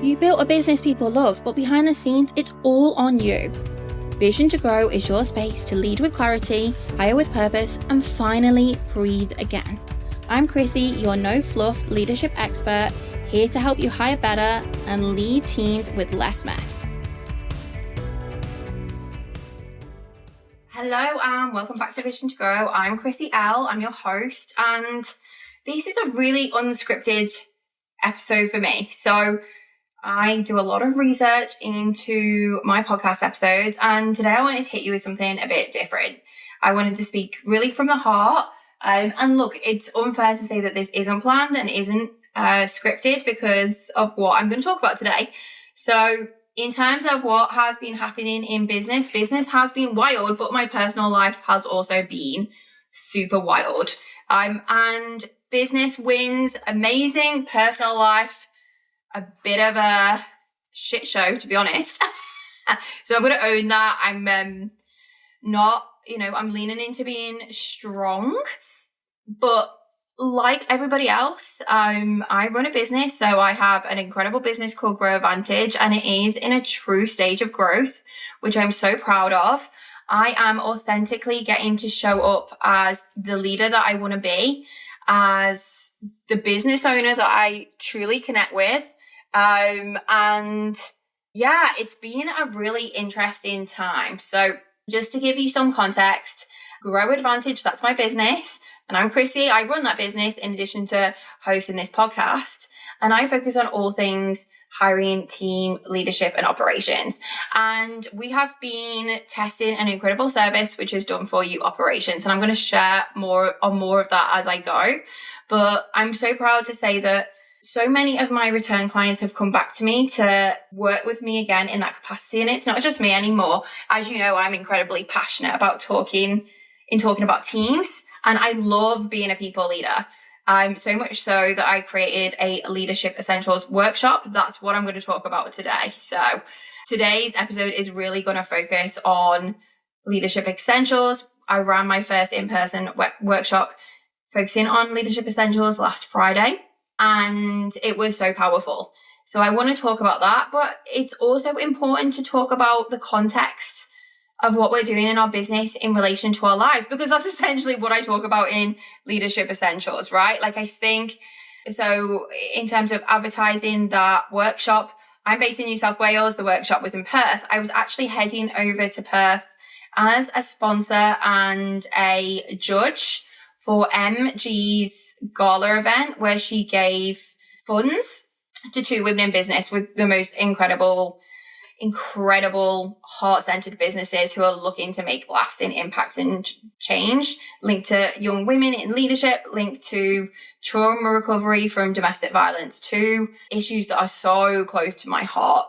You built a business people love, but behind the scenes, it's all on you. Vision to Grow is your space to lead with clarity, hire with purpose, and finally breathe again. I'm Chrissy, your no-fluff leadership expert, here to help you hire better and lead teams with less mess. Hello and welcome back to Vision to Grow. I'm Chrissy L. I'm your host, and this is a really unscripted episode for me. So I do a lot of research into my podcast episodes, and today I wanted to hit you with something a bit different. I wanted to speak really from the heart. And look, it's unfair to say that this isn't planned and isn't scripted because of what I'm going to talk about today. So in terms of what has been happening in business has been wild, but my personal life has also been super wild. And business wins, amazing. Personal life, a bit of a shit show, to be honest. So I'm going to own that. I'm I'm leaning into being strong, but like everybody else, I run a business. So I have an incredible business called Grow Vantage, and it is in a true stage of growth, which I'm so proud of. I am authentically getting to show up as the leader that I want to be, as the business owner that I truly connect with. And yeah, it's been a really interesting time. So just to give you some context, Grow Vantage, that's my business. And I'm Chrissy. I run that business in addition to hosting this podcast. And I focus on all things hiring, team, leadership, and operations. And we have been testing an incredible service, which is done for you operations. And I'm going to share more of that as I go. But I'm so proud to say that so many of my return clients have come back to me to work with me again in that capacity. And it's not just me anymore. As you know, I'm incredibly passionate about talking about teams. And I love being a people leader. So much so that I created a leadership essentials workshop. That's what I'm going to talk about today. So today's episode is really going to focus on leadership essentials. I ran my first in-person workshop focusing on leadership essentials last Friday, and it was so powerful. So I want to talk about that, but it's also important to talk about the context of what we're doing in our business in relation to our lives, because that's essentially what I talk about in leadership essentials, right? Like, I think, so in terms of advertising that workshop, I'm based in New South Wales. The workshop was in Perth. I was actually heading over to Perth as a sponsor and a judge for MG's gala event, where she gave funds to two women in business with the most incredible heart-centered businesses who are looking to make lasting impact and change, linked to young women in leadership, linked to trauma recovery from domestic violence, two issues that are so close to my heart.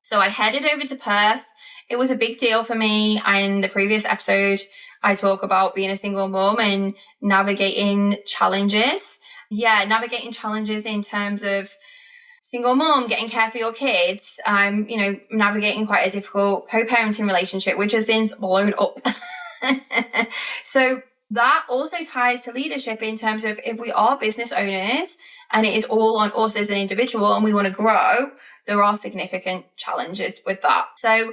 So I headed over to Perth. It was a big deal for me. In the previous episode, I talk about being a single mom and navigating challenges. Yeah, navigating challenges in terms of single mom, getting care for your kids, navigating quite a difficult co-parenting relationship, which has since blown up. So that also ties to leadership in terms of, if we are business owners and it is all on us as an individual and we want to grow, there are significant challenges with that. So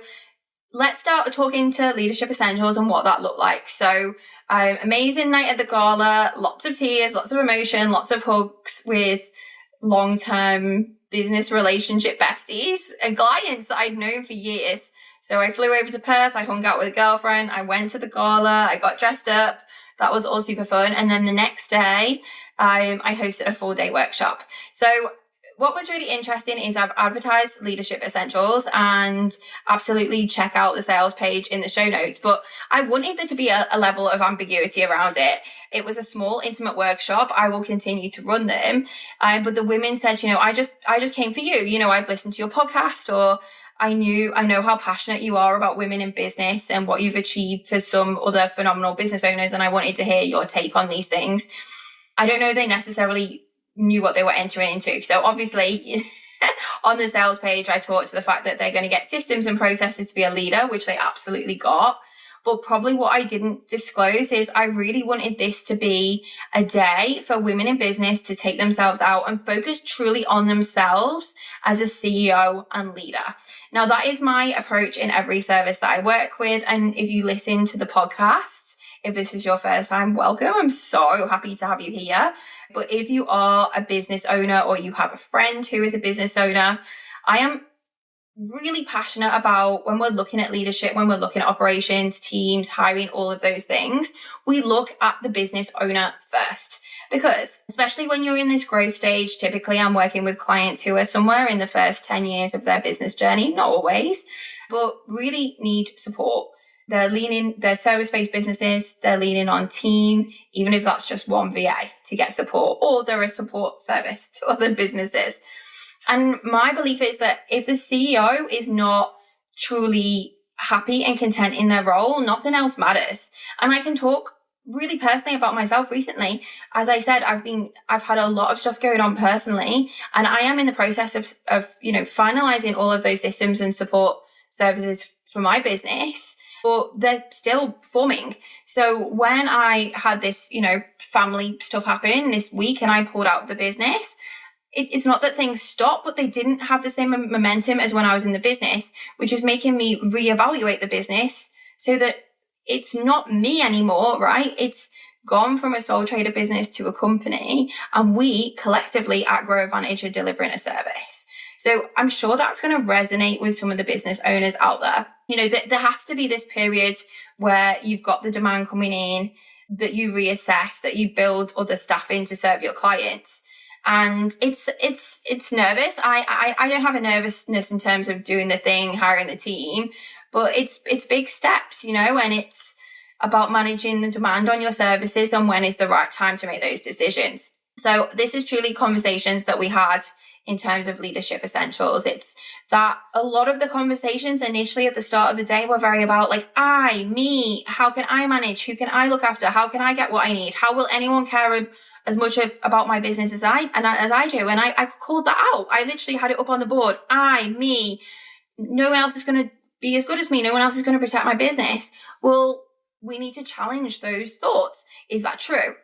let's start talking to leadership essentials and what that looked like. So amazing night at the gala, lots of tears, lots of emotion, lots of hugs with long-term business relationship besties and clients that I'd known for years. So I flew over to Perth. I hung out with a girlfriend. I went to the gala. I got dressed up. That was all super fun. And then the next day, I hosted a full-day workshop. So what was really interesting is I've advertised leadership essentials, and absolutely check out the sales page in the show notes. But I wanted there to be a level of ambiguity around it. It was a small, intimate workshop. I will continue to run them. But the women said, I just came for you. I've listened to your podcast, or I know how passionate you are about women in business and what you've achieved for some other phenomenal business owners. And I wanted to hear your take on these things. I don't know they necessarily knew what they were entering into. So obviously on the sales page, I talked to the fact that they're going to get systems and processes to be a leader, which they absolutely got. But probably what I didn't disclose is I really wanted this to be a day for women in business to take themselves out and focus truly on themselves as a CEO and leader. Now, that is my approach in every service that I work with. And if you listen to the podcast, if this is your first time, welcome. I'm so happy to have you here. But if you are a business owner or you have a friend who is a business owner, I am really passionate about when we're looking at leadership, when we're looking at operations, teams, hiring, all of those things, we look at the business owner first. Because especially when you're in this growth stage, typically I'm working with clients who are somewhere in the first 10 years of their business journey, not always, but really need support. They're service-based businesses, they're leaning on team, even if that's just one VA to get support, or they're a support service to other businesses. And my belief is that if the CEO is not truly happy and content in their role, nothing else matters. And I can talk really personally about myself recently. As I said, I've had a lot of stuff going on personally, and I am in the process of finalizing all of those systems and support services for my business, but they're still forming. So when I had this, family stuff happen this week and I pulled out of the business, it's not that things stopped, but they didn't have the same momentum as when I was in the business, which is making me reevaluate the business so that it's not me anymore, right? It's gone from a sole trader business to a company, and we collectively at Grow Vantage are delivering a service. So I'm sure that's going to resonate with some of the business owners out there. There has to be this period where you've got the demand coming in, that you reassess, that you build other staff in to serve your clients. And it's nervous. I don't have a nervousness in terms of doing the thing, hiring the team, but it's big steps, and it's about managing the demand on your services and when is the right time to make those decisions. So this is truly conversations that we had in terms of leadership essentials. It's that a lot of the conversations initially at the start of the day were very about me, how can I manage? Who can I look after? How can I get what I need? How will anyone care as much about my business as I do? And I called that out. I literally had it up on the board. Me, no one else is going to be as good as me. No one else is going to protect my business. Well, we need to challenge those thoughts. Is that true?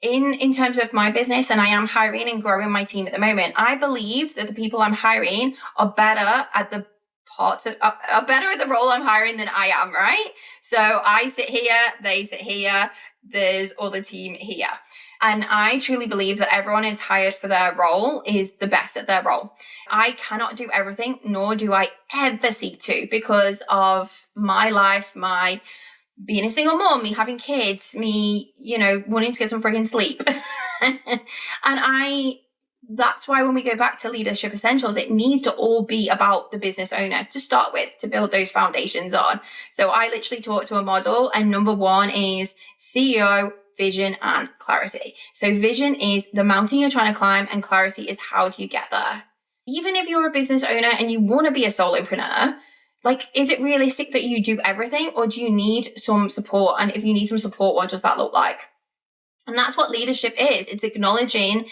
In terms of my business, and I am hiring and growing my team at the moment, I believe that the people I'm hiring are better at the role I'm hiring than I am, right? So I sit here, they sit here, there's all the team here. And I truly believe that everyone is hired for their role, is the best at their role. I cannot do everything, nor do I ever seek to, because of my life, my being a single mom, me having kids, me, wanting to get some friggin' sleep. And that's why when we go back to leadership essentials, it needs to all be about the business owner to start with, to build those foundations on. So I literally talk to a model, and number one is CEO, vision, and clarity. So vision is the mountain you're trying to climb, and clarity is how do you get there? Even if you're a business owner and you want to be a solopreneur, is it realistic that you do everything, or do you need some support? And if you need some support, what does that look like? And that's what leadership is. It's acknowledging,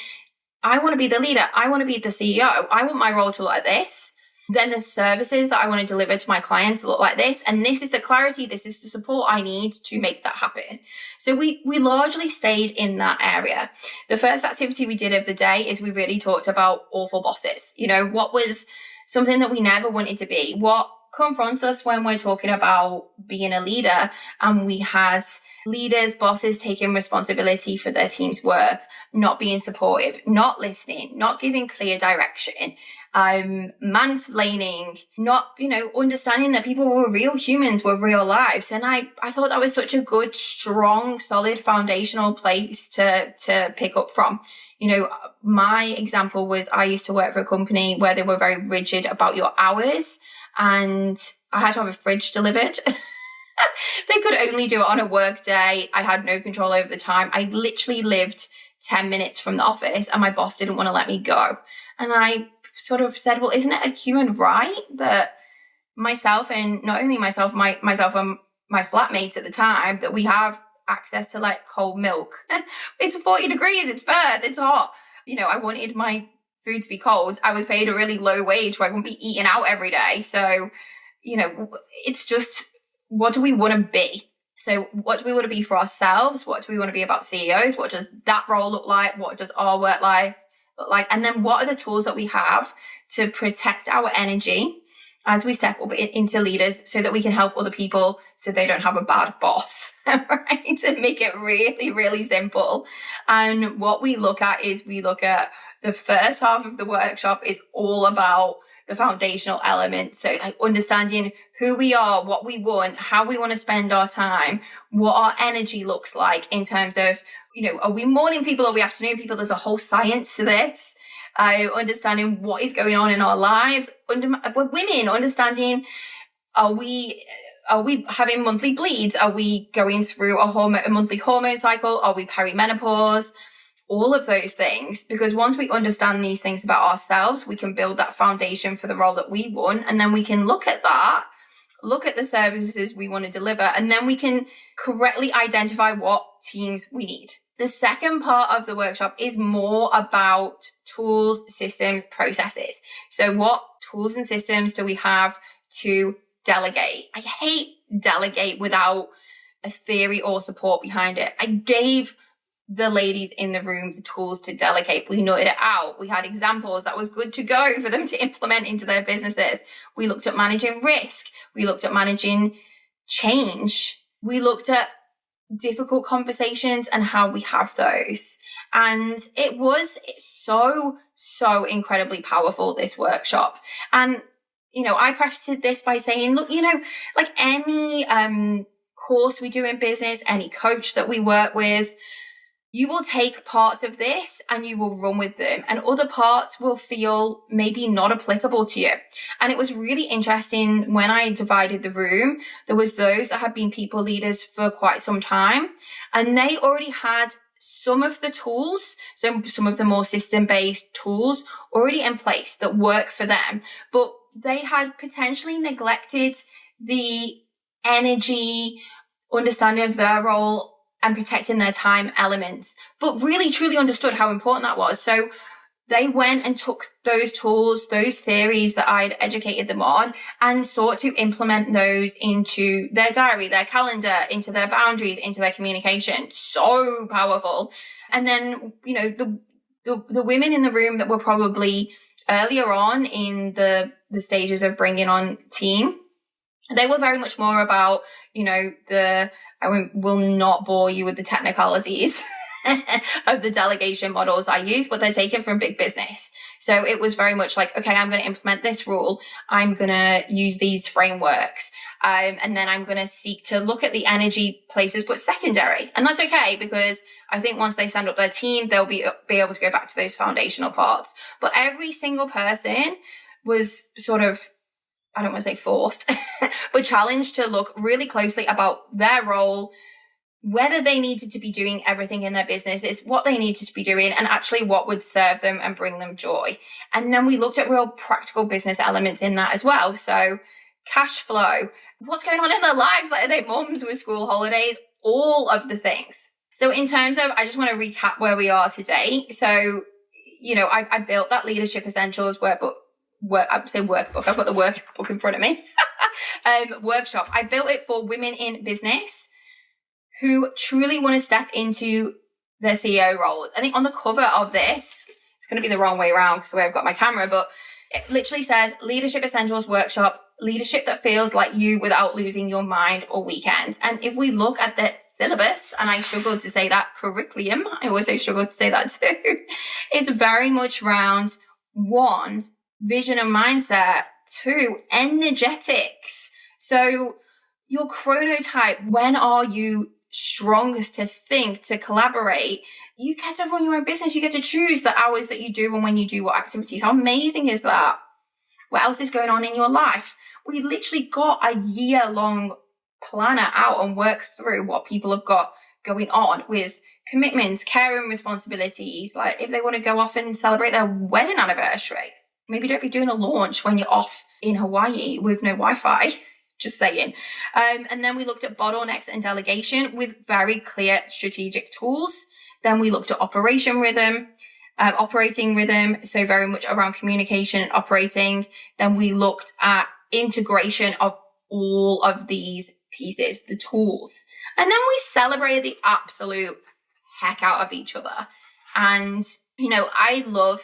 I want to be the leader. I want to be the CEO. I want my role to look like this. Then the services that I want to deliver to my clients look like this. And this is the clarity. This is the support I need to make that happen. So we largely stayed in that area. The first activity we did of the day is we really talked about awful bosses. What was something that we never wanted to be? What confronts us when we're talking about being a leader? And we had leaders, bosses taking responsibility for their team's work, not being supportive, not listening, not giving clear direction, mansplaining, not, understanding that people were real humans with real lives. And I thought that was such a good, strong, solid foundational place to pick up from. My example was I used to work for a company where they were very rigid about your hours, and I had to have a fridge delivered. They could only do it on a work day. I had no control over the time. I literally lived 10 minutes from the office, and my boss didn't want to let me go. And I sort of said, well, isn't it a human right that myself, and not only myself and my flatmates at the time, that we have access to cold milk? It's 40 degrees. It's Perth. It's hot. I wanted my food to be cold. I was paid a really low wage where I wouldn't be eating out every day. So, it's just, what do we want to be? So what do we want to be for ourselves? What do we want to be about CEOs? What does that role look like? What does our work life look like? And then what are the tools that we have to protect our energy as we step up into leaders so that we can help other people so they don't have a bad boss, right? To make it really, really simple. And what we look at is the first half of the workshop is all about the foundational elements. So like understanding who we are, what we want, how we want to spend our time, what our energy looks like in terms of, are we morning people? Are we afternoon people? There's a whole science to this. Understanding what is going on in our lives. Women, understanding, are we having monthly bleeds? Are we going through a monthly hormone cycle? Are we perimenopause? All of those things, because once we understand these things about ourselves, we can build that foundation for the role that we want. And then we can look at the services we want to deliver, and then we can correctly identify what teams we need. The second part of the workshop is more about tools, systems, processes. So what tools and systems do we have to delegate? I hate delegate without a theory or support behind it. I gave the ladies in the room the tools to delegate. We nutted it out. We had examples that was good to go for them to implement into their businesses. We looked at managing risk. We looked at managing change. We looked at difficult conversations and how we have those. And it was so incredibly powerful, this workshop. And, I prefaced this by saying, look, like any course we do in business, any coach that we work with, you will take parts of this and you will run with them, and other parts will feel maybe not applicable to you. And it was really interesting when I divided the room, there was those that had been people leaders for quite some time, and they already had some of the tools, so some of the more system-based tools already in place that work for them, but they had potentially neglected the energy, understanding of their role, and protecting their time elements, but really truly understood how important that was. So they went and took those tools, those theories that I'd educated them on, and sought to implement those into their diary, their calendar, into their boundaries, into their communication. So powerful. And then, the women in the room that were probably earlier on in the stages of bringing on team, they were very much more about, I will not bore you with the technicalities of the delegation models I use, but they're taken from big business. So it was very much like, okay, I'm going to implement this rule. I'm going to use these frameworks. And then I'm going to seek to look at the energy places, but secondary. And that's okay, because I think once they stand up their team, they'll be able to go back to those foundational parts. But every single person was sort of, I don't want to say forced, but challenged to look really closely about their role, whether they needed to be doing everything in their business, is what they needed to be doing, and actually what would serve them and bring them joy. And then we looked at real practical business elements in that as well. So cash flow, what's going on in their lives, like are they mums with school holidays, all of the things. So in terms of, I just want to recap where we are today. So, I built that Leadership Essentials workbook. I've got the workbook in front of me. Workshop. I built it for women in business who truly want to step into their CEO role. I think on the cover of this, it's going to be the wrong way around because the way I've got my camera, but it literally says Leadership Essentials Workshop, leadership that feels like you without losing your mind or weekends. And if we look at the syllabus, and I struggled to say that, curriculum, I also struggled to say that too, it's very much around 1, vision and mindset, 2, energetics. So your chronotype, when are you strongest to think, to collaborate? You get to run your own business. You get to choose the hours that you do and when you do what activities. How amazing is that? What else is going on in your life? We literally got a year-long planner out and work through what people have got going on with commitments, care and responsibilities. Like if they want to go off and celebrate their wedding anniversary, maybe don't be doing a launch when you're off in Hawaii with no Wi-Fi. Just saying. And then we looked at bottlenecks and delegation with very clear strategic tools. Then we looked at operating rhythm. So very much around communication and operating. Then we looked at integration of all of these pieces, the tools. And then we celebrated the absolute heck out of each other. And, you know, I love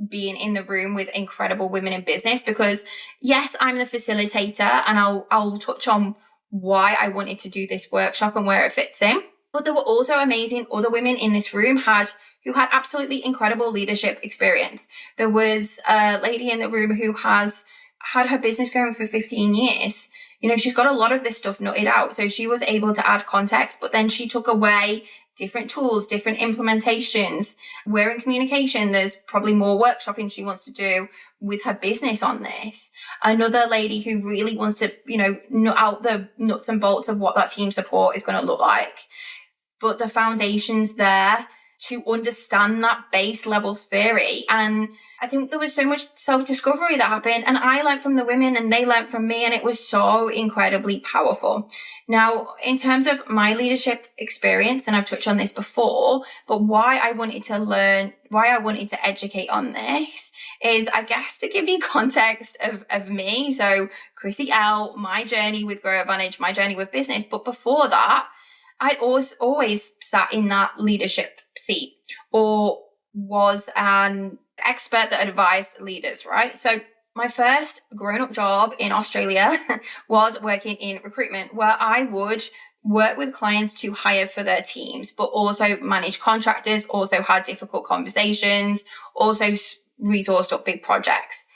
being in the room with incredible women in business because, yes, I'm the facilitator, and I'll touch on why I wanted to do this workshop and where it fits in. But there were also amazing other women in this room who had absolutely incredible leadership experience. There was a lady in the room who has had her business going for 15 years. You know, she's got a lot of this stuff nutted out. So she was able to add context, but then she took away different tools, different implementations. We're in communication. There's probably more workshopping she wants to do with her business on this. Another lady who really wants to, you know, nut out the nuts and bolts of what that team support is going to look like. But the foundation's there to understand that base level theory. And I think there was so much self-discovery that happened, and I learned from the women and they learned from me, and it was so incredibly powerful. Now, in terms of my leadership experience, and I've touched on this before, but why I wanted to educate on this is, I guess, to give you context of me. So Chrissy L, my journey with Grow Vantage, my journey with business. But before that, I'd always sat in that leadership seat or was an expert that advised leaders, right? So my first grown-up job in Australia was working in recruitment, where I would work with clients to hire for their teams, but also manage contractors, also had difficult conversations, also resourced up big projects.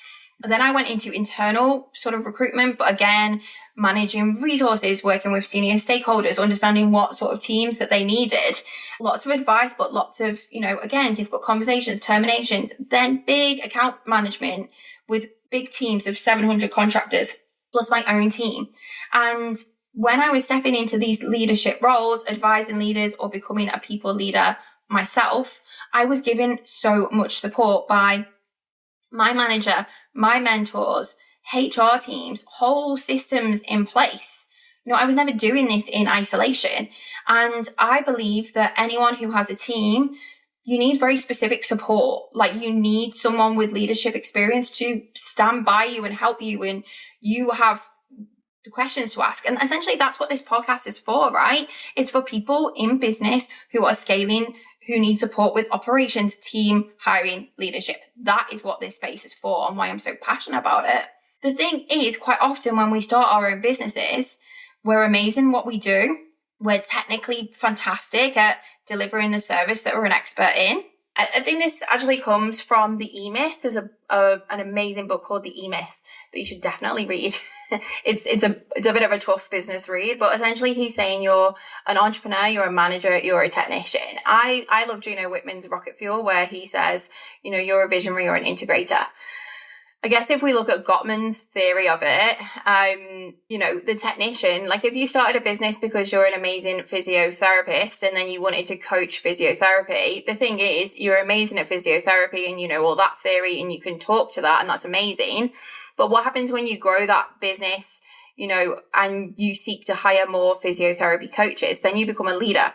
Then I went into internal sort of recruitment, but again, managing resources, working with senior stakeholders, understanding what sort of teams that they needed. Lots of advice, but lots of, you know, again, difficult conversations, terminations, then big account management with big teams of 700 contractors, plus my own team. And when I was stepping into these leadership roles, advising leaders or becoming a people leader myself, I was given so much support by my manager, my mentors, HR teams, whole systems in place. You know, I was never doing this in isolation. And I believe that anyone who has a team, you need very specific support. Like, you need someone with leadership experience to stand by you and help you when you have the questions to ask. And essentially that's what this podcast is for, right? It's for people in business who are scaling, who need support with operations, team, hiring, leadership. That is what this space is for and why I'm so passionate about it. The thing is, quite often when we start our own businesses, we're amazing at what we do. We're technically fantastic at delivering the service that we're an expert in. I think this actually comes from the E-Myth. There's an amazing book called The E-Myth that you should definitely read. It's a bit of a tough business read, but essentially he's saying you're an entrepreneur, you're a manager, you're a technician. I love Gino Wickman's Rocket Fuel, where he says, you know, you're a visionary or an integrator. I guess if we look at Gottman's theory of it, you know, the technician, like if you started a business because you're an amazing physiotherapist and then you wanted to coach physiotherapy, the thing is you're amazing at physiotherapy and you know all that theory and you can talk to that and that's amazing. But what happens when you grow that business, you know, and you seek to hire more physiotherapy coaches? Then you become a leader.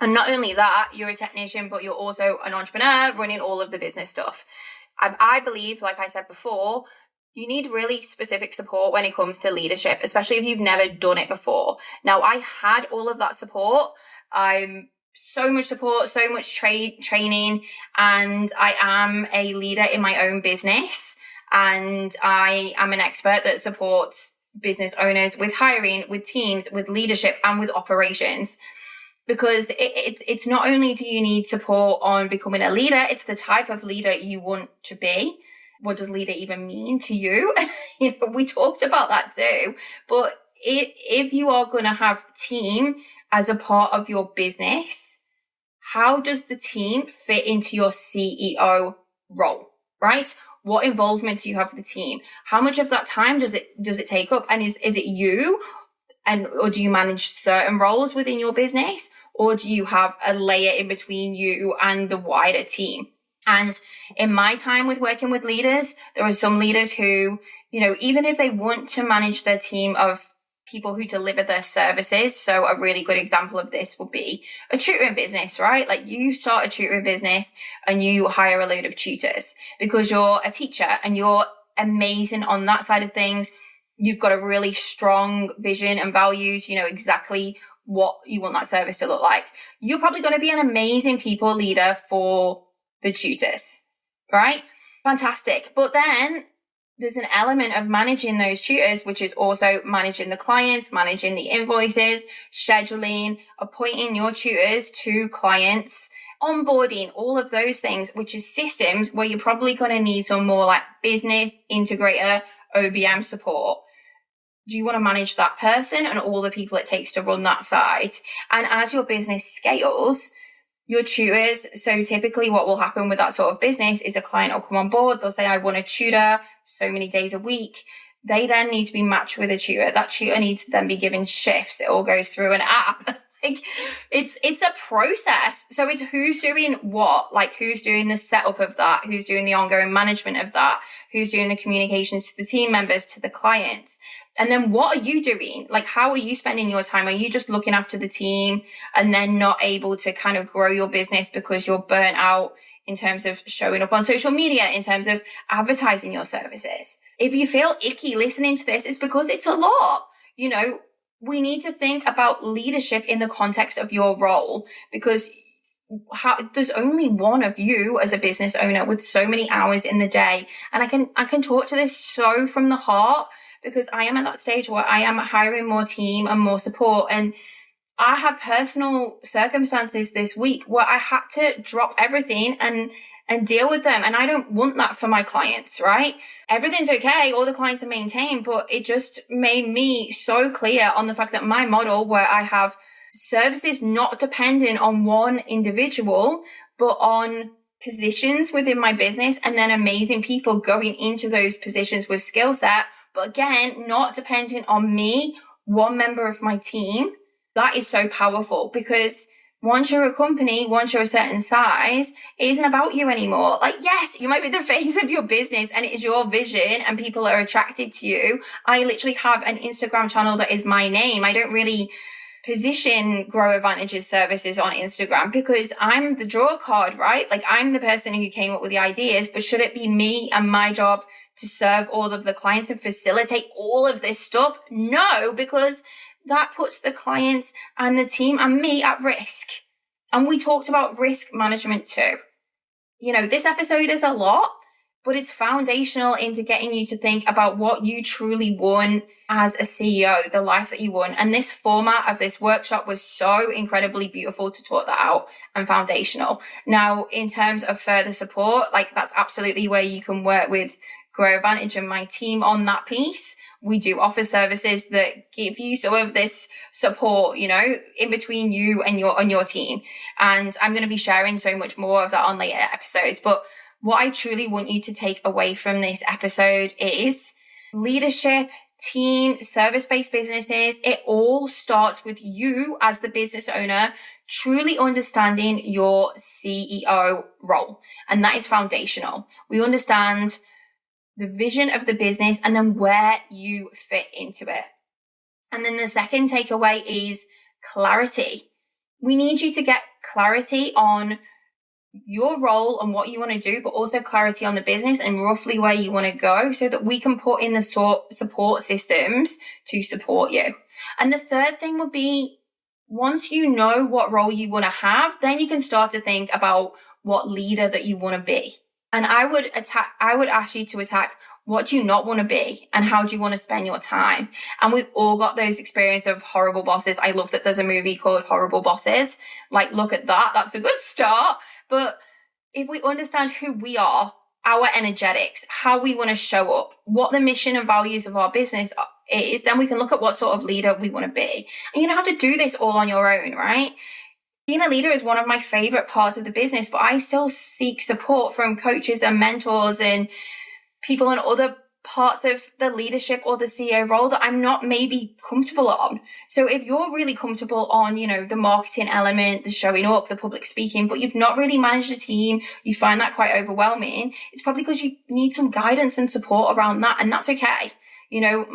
And not only that, you're a technician, but you're also an entrepreneur running all of the business stuff. I believe, like I said before, you need really specific support when it comes to leadership, especially if you've never done it before. Now, I had all of that support. So much support, so much training, and I am a leader in my own business. And I am an expert that supports business owners with hiring, with teams, with leadership, and with operations. Because it's not only do you need support on becoming a leader, it's the type of leader you want to be. What does leader even mean to you? You know, we talked about that too. But if you are going to have team as a part of your business, how does the team fit into your CEO role, right? What involvement do you have with the team? How much of that time does it take up? And is it you? Or do you manage certain roles within your business? Or do you have a layer in between you and the wider team? And in my time with working with leaders, there are some leaders who, you know, even if they want to manage their team of people who deliver their services. So a really good example of this would be a tutoring business, right? Like you start a tutoring business and you hire a load of tutors because you're a teacher and you're amazing on that side of things. you've got a really strong vision and values, you know exactly what you want that service to look like, you're probably going to be an amazing people leader for the tutors, right? Fantastic. But then there's an element of managing those tutors, which is also managing the clients, managing the invoices, scheduling, appointing your tutors to clients, onboarding, all of those things, which is systems where you're probably going to need some more like business integrator, OBM support. Do you want to manage that person and all the people it takes to run that side? And as your business scales, your tutors, so typically what will happen with that sort of business is a client will come on board, they'll say, I want a tutor so many days a week. They then need to be matched with a tutor. That tutor needs to then be given shifts. It all goes through an app. Like it's a process. So it's who's doing what, like who's doing the setup of that, who's doing the ongoing management of that, who's doing the communications to the team members, to the clients. And then what are you doing? Like, how are you spending your time? Are you just looking after the team and then not able to kind of grow your business because you're burnt out in terms of showing up on social media, in terms of advertising your services? If you feel icky listening to this, it's because it's a lot. You know, we need to think about leadership in the context of your role, because there's only one of you as a business owner with so many hours in the day. And I can talk to this so from the heart, because I am at that stage where I am hiring more team and more support. And I had personal circumstances this week where I had to drop everything and deal with them. And I don't want that for my clients, right? Everything's okay. All the clients are maintained, but it just made me so clear on the fact that my model, where I have services not dependent on one individual, but on positions within my business, and then amazing people going into those positions with skill set, but again, not dependent on me, one member of my team. That is so powerful, because once you're a company, once you're a certain size, it isn't about you anymore. Like, yes, you might be the face of your business and it is your vision and people are attracted to you. I literally have an Instagram channel that is my name. I don't really position Grow Vantage's services on Instagram because I'm the draw card, right? Like, I'm the person who came up with the ideas, but should it be me and my job to serve all of the clients and facilitate all of this stuff? No, because that puts the clients and the team and me at risk. And we talked about risk management too. You know, this episode is a lot, but it's foundational into getting you to think about what you truly want as a CEO, the life that you want. And this format of this workshop was so incredibly beautiful to talk that out and foundational. Now, in terms of further support, like, that's absolutely where you can work with Grow Vantage and my team on that piece. We do offer services that give you some of this support, you know, in between you and your team. And I'm going to be sharing so much more of that on later episodes. But what I truly want you to take away from this episode is leadership, team, service-based businesses. It all starts with you as the business owner truly understanding your CEO role. And that is foundational. We understand the vision of the business and then where you fit into it. And then the second takeaway is clarity. We need you to get clarity on your role and what you want to do, but also clarity on the business and roughly where you want to go, so that we can put in the support systems to support you. And the third thing would be, once you know what role you want to have, then you can start to think about what leader that you want to be. And I would ask you to attack, what do you not want to be and how do you want to spend your time? And we've all got those experiences of horrible bosses. I love that there's a movie called Horrible Bosses. Like, look at that. That's a good start. But if we understand who we are, our energetics, how we want to show up, what the mission and values of our business is, then we can look at what sort of leader we want to be. And you don't have to do this all on your own, right? Being a leader is one of my favorite parts of the business, but I still seek support from coaches and mentors and people in other parts of the leadership or the CEO role that I'm not maybe comfortable on. So if you're really comfortable on, you know, the marketing element, the showing up, the public speaking, but you've not really managed a team, you find that quite overwhelming, it's probably because you need some guidance and support around that. And that's okay. You know,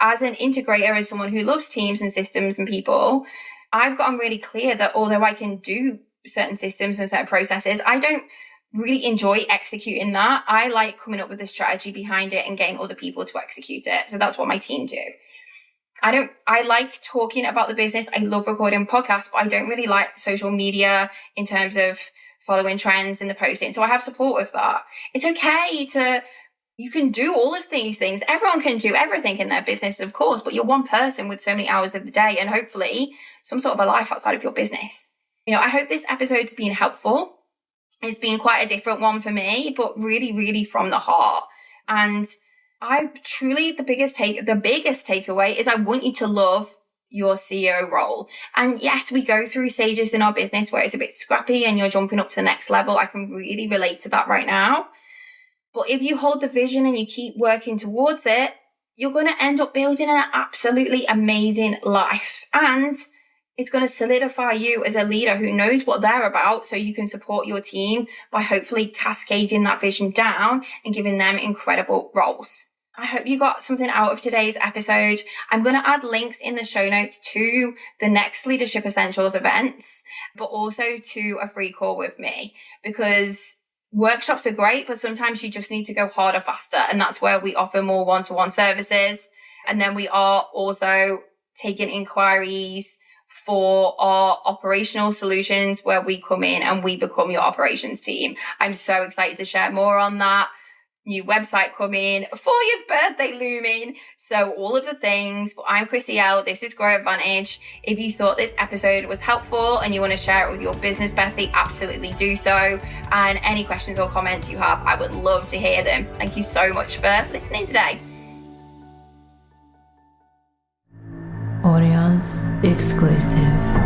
as an integrator, as someone who loves teams and systems and people, I've gotten really clear that although I can do certain systems and certain processes, I don't really enjoy executing that. I like coming up with a strategy behind it and getting other people to execute it. So that's what my team do. I like talking about the business. I love recording podcasts, but I don't really like social media in terms of following trends and the posting. So I have support with that. It's okay you can do all of these things. Everyone can do everything in their business, of course, but you're one person with so many hours of the day and hopefully some sort of a life outside of your business. I hope this episode's been helpful. It's been quite a different one for me, but really, really from the heart. And the biggest takeaway is I want you to love your CEO role. And yes, we go through stages in our business where it's a bit scrappy and you're jumping up to the next level. I can really relate to that right now. But if you hold the vision and you keep working towards it, you're going to end up building an absolutely amazing life. And it's going to solidify you as a leader who knows what they're about, so you can support your team by hopefully cascading that vision down and giving them incredible roles. I hope you got something out of today's episode. I'm going to add links in the show notes to the next Leadership Essentials events, but also to a free call with me, because workshops are great, but sometimes you just need to go harder, faster. And that's where we offer more one-to-one services. And then we are also taking inquiries for our operational solutions, where we come in and we become your operations team. I'm so excited to share more on that. New website coming, 40th birthday looming. So all of the things. But I'm Chrissy L. This is Grow Vantage. If you thought this episode was helpful and you want to share it with your business bestie, absolutely do so. And any questions or comments you have, I would love to hear them. Thank you so much for listening today. Audience exclusive.